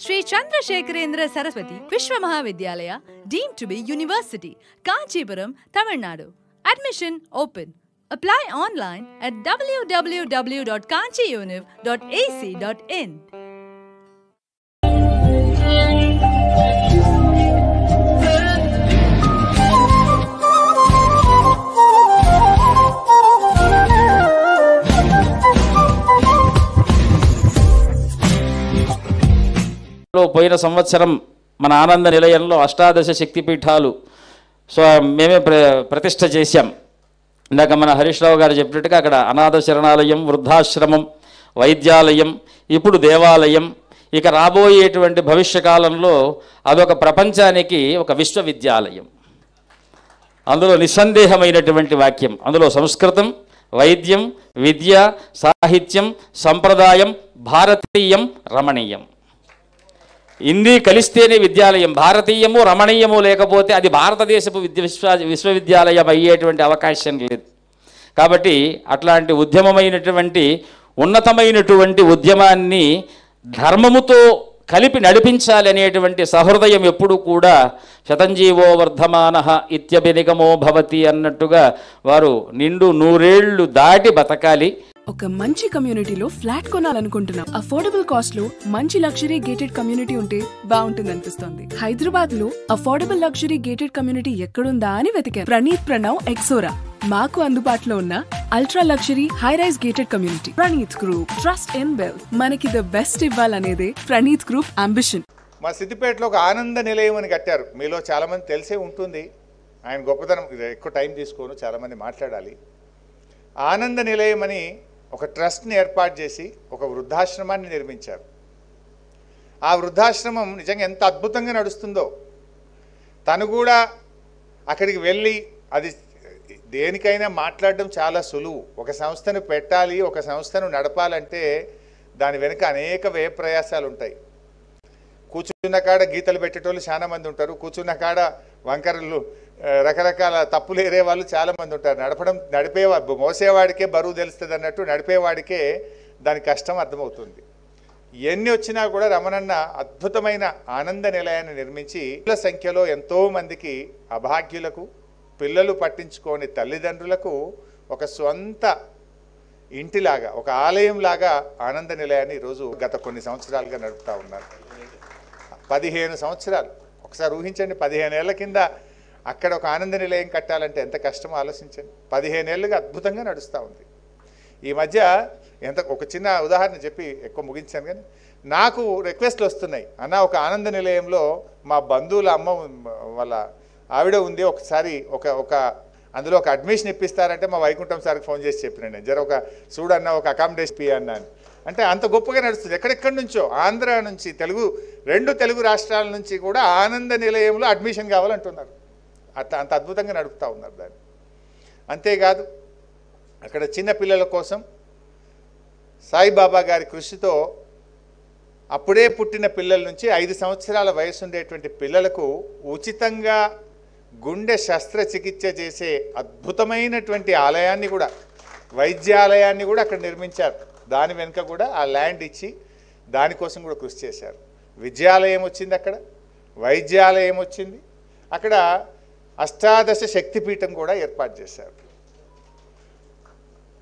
Sri Chandrasekharendra Saraswati Vishwa Mahavidyalaya, deemed to be University, Kanchipuram, Tamil Nadu. Admission open. Apply online at www.kanchiuniv.ac.in. పోయిన సంవత్సరం మన ఆనంద నిలయంలో అష్టాదశ శక్తిపీఠాలు సో మేమే ప్రతిష్ఠ చేశాం. ఇందాక మన హరీష్ రావు గారు చెప్పినట్టుగా అక్కడ అనాథ శరణాలయం, వృద్ధాశ్రమం, వైద్యాలయం, ఇప్పుడు దేవాలయం, ఇక రాబోయేటువంటి భవిష్యకాలంలో అదొక ప్రపంచానికి ఒక విశ్వవిద్యాలయం. అందులో నిస్సందేహమైనటువంటి వాక్యం, అందులో సంస్కృతం, వైద్యం, విద్య, సాహిత్యం, సంప్రదాయం, భారతీయం, రమణీయం ఇన్ని కలిస్తేనే విద్యాలయం. భారతీయము రమణీయము లేకపోతే అది భారతదేశపు విశ్వవిద్యాలయం అయ్యేటువంటి అవకాశం లేదు. కాబట్టి అట్లాంటి ఉద్యమమైనటువంటి ఉన్నతమైనటువంటి ఉద్యమాన్ని ధర్మముతో కలిపి నడిపించాలి అనేటువంటి సహృదయం ఎప్పుడు కూడా శతంజీవో వర్ధమానః ఇత్యభినిగమో భవతి అన్నట్టుగా వారు నిండు నూరేళ్లు దాటి బతకాలి. ఒక మంచి కమ్యూనిటీలో ఫ్లాట్ కొనాలనుకుంటున్నాం. అఫోర్డబుల్ కాస్ట్ లో మంచి లగ్జరీ గేటెడ్ కమ్యూనిటీ ఉంటే బాగుంటుంది అనిపిస్తోంది. హైదరాబాద్ లో అఫోర్డబుల్ లగ్జరీ గేటెడ్ కమ్యూనిటీ ఎక్కడుందా అని వెతికాను. ప్రణీత్ ప్రణవ్ ఎక్సోరా మాకు అందుబాటులో ఉన్న ultra luxury high rise gated community. Praneeth group, trust in wealth. మనకి ద బెస్ట్ ఇవ్వాలనేదే ప్రణీత్ గ్రూప్ అంబిషన్. మా సిద్దిపేటలో ఒక ఆనంద నిలయం అని కట్టారు. మీలో చాలా మంది తెలిసే ఉంటుంది. ఆయన గొప్పతనం ఎక్కువ టైం తీసుకోను, చాలా మంది మాట్లాడాలి. ఆనంద నిలయం అని ఒక ట్రస్ట్ని ఏర్పాటు చేసి ఒక వృద్ధాశ్రమాన్ని నిర్మించారు. ఆ వృద్ధాశ్రమం నిజంగా ఎంత అద్భుతంగా నడుస్తుందో. తను కూడా అక్కడికి వెళ్ళి అది దేనికైనా మాట్లాడడం చాలా సులువు. ఒక సంస్థను పెట్టాలి, ఒక సంస్థను నడపాలంటే దాని వెనుక అనేక వ్యయ ప్రయాసాలు ఉంటాయి. కూర్చున్న కాడ గీతలు పెట్టేటోళ్ళు చాలా మంది ఉంటారు, కూర్చున్న కాడ వంకరలు రకరకాల తప్పులు ఏరే వాళ్ళు చాలామంది ఉంటారు. మోసేవాడికే బరువు తెలుస్తుంది అన్నట్టు నడిపేవాడికే దాని కష్టం అర్థమవుతుంది. ఎన్ని వచ్చినా కూడా రమణన్న అద్భుతమైన ఆనంద నిలయాన్ని నిర్మించి సంఖ్యలో ఎంతోమందికి అభాగ్యులకు, పిల్లలు పట్టించుకోని తల్లిదండ్రులకు ఒక స్వంత ఇంటిలాగా, ఒక ఆలయంలాగా ఆనంద నిలయాన్ని ఈరోజు గత కొన్ని సంవత్సరాలుగా నడుపుతూ ఉన్నారు. 15 సంవత్సరాలు. ఒకసారి ఊహించండి, 15 ఏళ్ల కింద అక్కడ ఒక ఆనంద నిలయం కట్టాలంటే ఎంత కష్టమో ఆలోచించండి. 15 ఏళ్ళుగా అద్భుతంగా నడుస్తూ ఉంది. ఈ మధ్య ఒక చిన్న ఉదాహరణ చెప్పి ఎక్కువ ముగించాను, కానీ నాకు రిక్వెస్ట్లు వస్తున్నాయి. అన్న, ఒక ఆనంద నిలయంలో మా బంధువుల అమ్మ వాళ్ళ ఆవిడ ఉంది, ఒకసారి అందులో ఒక అడ్మిషన్ ఇప్పిస్తారంటే మా వైకుంఠం సార్కి ఫోన్ చేసి చెప్పినాను నేను, ఒక చూడన్న ఒక అకామిడేషన్ అన్నా అని. అంటే అంత గొప్పగా నడుస్తుంది. ఎక్కడెక్కడి నుంచో, ఆంధ్ర నుంచి, 2 తెలుగు రాష్ట్రాల నుంచి కూడా ఆనంద నిలయంలో అడ్మిషన్ కావాలంటున్నారు. అంత అద్భుతంగా నడుపుతూ ఉన్నారు దాన్ని. అంతేకాదు అక్కడ చిన్న పిల్లల కోసం సాయిబాబా గారి కృషితో అప్పుడే పుట్టిన పిల్లల నుంచి 5 సంవత్సరాల వయసు ఉండేటువంటి పిల్లలకు ఉచితంగా గుండె శస్త్రచికిత్స చేసే అద్భుతమైనటువంటి ఆలయాన్ని కూడా, వైద్యాలయాన్ని కూడా అక్కడ నిర్మించారు. దాని వెనుక కూడా ఆ ల్యాండ్ ఇచ్చి దానికోసం కూడా కృషి చేశారు. విద్యాలయం వచ్చింది, అక్కడ వైద్యాలయం వచ్చింది, అక్కడ అష్టాదశ శక్తిపీఠం కూడా ఏర్పాటు చేశారు.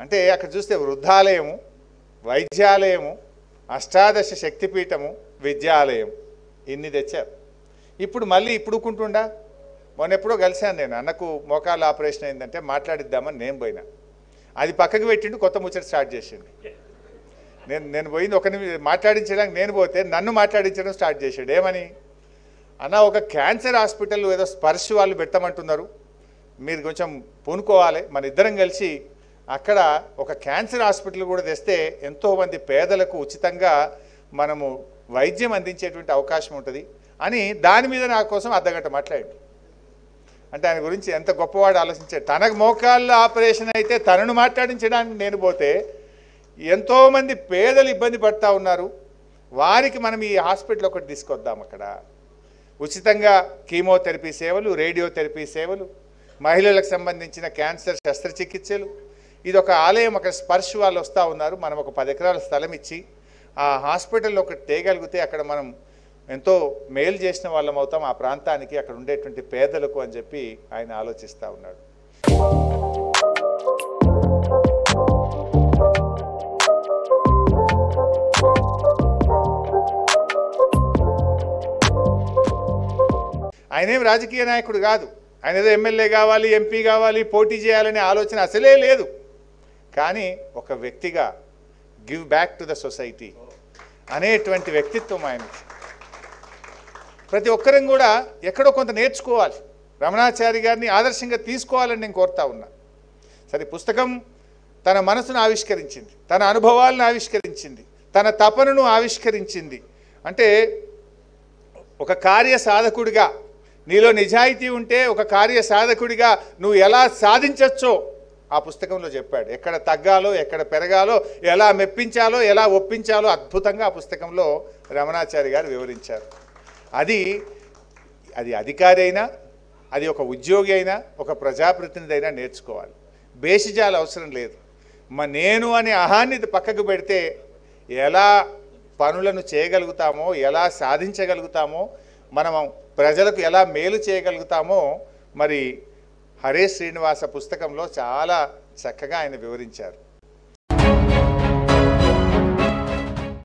అంటే అక్కడ చూస్తే వృద్ధాలయము, వైద్యాలయము, అష్టాదశ శక్తిపీఠము, విద్యాలయం, ఇన్ని తెచ్చారు. ఇప్పుడు కుంటుండా మొన్న ఎప్పుడో కలిశాను నేను. అన్నకు మోకాళ్ళ ఆపరేషన్ అయిందంటే మాట్లాడిద్దామని నేను పోయినా. అది పక్కకు పెట్టిండు, కొత్త ముచ్చట స్టార్ట్ చేసిండు. నేను పోయింది మాట్లాడించడానికి నేను పోతే నన్ను మాట్లాడించడం స్టార్ట్ చేశాడు. ఏమని? అన్న, ఒక క్యాన్సర్ హాస్పిటల్ ఏదో స్పర్శ వాళ్ళు పెట్టమంటున్నారు, మీరు కొంచెం పూనుకోవాలి, మన ఇద్దరం కలిసి అక్కడ ఒక క్యాన్సర్ హాస్పిటల్ కూడా తెస్తే ఎంతోమంది పేదలకు ఉచితంగా మనము వైద్యం అందించేటువంటి అవకాశం ఉంటుంది అని దాని మీద నా కోసం అర్ధగంట మాట్లాడి. అంటే ఆయన గురించి ఎంత గొప్పవాడు ఆలోచించాడు. తనకు మోకాళ్ళ ఆపరేషన్ అయితే తనను మాట్లాడించడానికి నేను పోతే ఎంతోమంది పేదలు ఇబ్బంది పడుతూ ఉన్నారు, వారికి మనం ఈ హాస్పిటల్ ఒకటి తీసుకొద్దాం. అక్కడ ఉచితంగా కీమోథెరపీ సేవలు, రేడియోథెరపీ సేవలు, మహిళలకు సంబంధించిన క్యాన్సర్ శస్త్రచికిత్సలు. ఇది ఒక ఆలయం. అక్కడ స్పర్శ వాళ్ళు వస్తూ ఉన్నారు. మనం ఒక 10 ఎకరాల స్థలం ఇచ్చి ఆ హాస్పిటల్లో ఒకటి తేగలిగితే అక్కడ మనం ఎంతో మేలు చేసిన వాళ్ళం అవుతాం ఆ ప్రాంతానికి, అక్కడ ఉండేటువంటి పేదలకు అని చెప్పి ఆయన ఆలోచిస్తూ ఉన్నాడు. ఆయనేం రాజకీయ నాయకుడు కాదు, ఆయన ఏదో ఎమ్మెల్యే కావాలి, ఎంపీ కావాలి, పోటీ చేయాలనే ఆలోచన అసలే లేదు. కానీ ఒక వ్యక్తిగా give back to the society అనేటువంటి వ్యక్తిత్వం ఆయనకి. ప్రతి ఒక్కరం కూడా ఎక్కడో కొంత నేర్చుకోవాలి, రమణాచారి గారిని ఆదర్శంగా తీసుకోవాలని నేను కోరుతా ఉన్నా. సరే, పుస్తకం తన మనసును ఆవిష్కరించింది, తన అనుభవాలను ఆవిష్కరించింది, తన తపనను ఆవిష్కరించింది. అంటే ఒక కార్య సాధకుడిగా నీలో నిజాయితీ ఉంటే ఒక కార్య సాధకుడిగా నువ్వు ఎలా సాధించవచ్చో ఆ పుస్తకంలో చెప్పాడు. ఎక్కడ తగ్గాలో, ఎక్కడ పెరగాలో, ఎలా మెప్పించాలో, ఎలా ఒప్పించాలో అద్భుతంగా ఆ పుస్తకంలో రమణాచారి గారు వివరించారు. అది అధికారి అయినా, అది ఒక ఉద్యోగి అయినా, ఒక ప్రజాప్రతినిధి అయినా నేర్చుకోవాలి. బేసిజాలు అవసరం లేదు. నేను అనే అహాన్ని పక్కకు పెడితే ఎలా పనులను చేయగలుగుతామో, ఎలా సాధించగలుగుతామో, మనం ప్రజలకు ఎలా మేలు చేయగలుగుతామో మరి హరే శ్రీనివాస పుస్తకంలో చాలా చక్కగా ఆయన వివరించారు.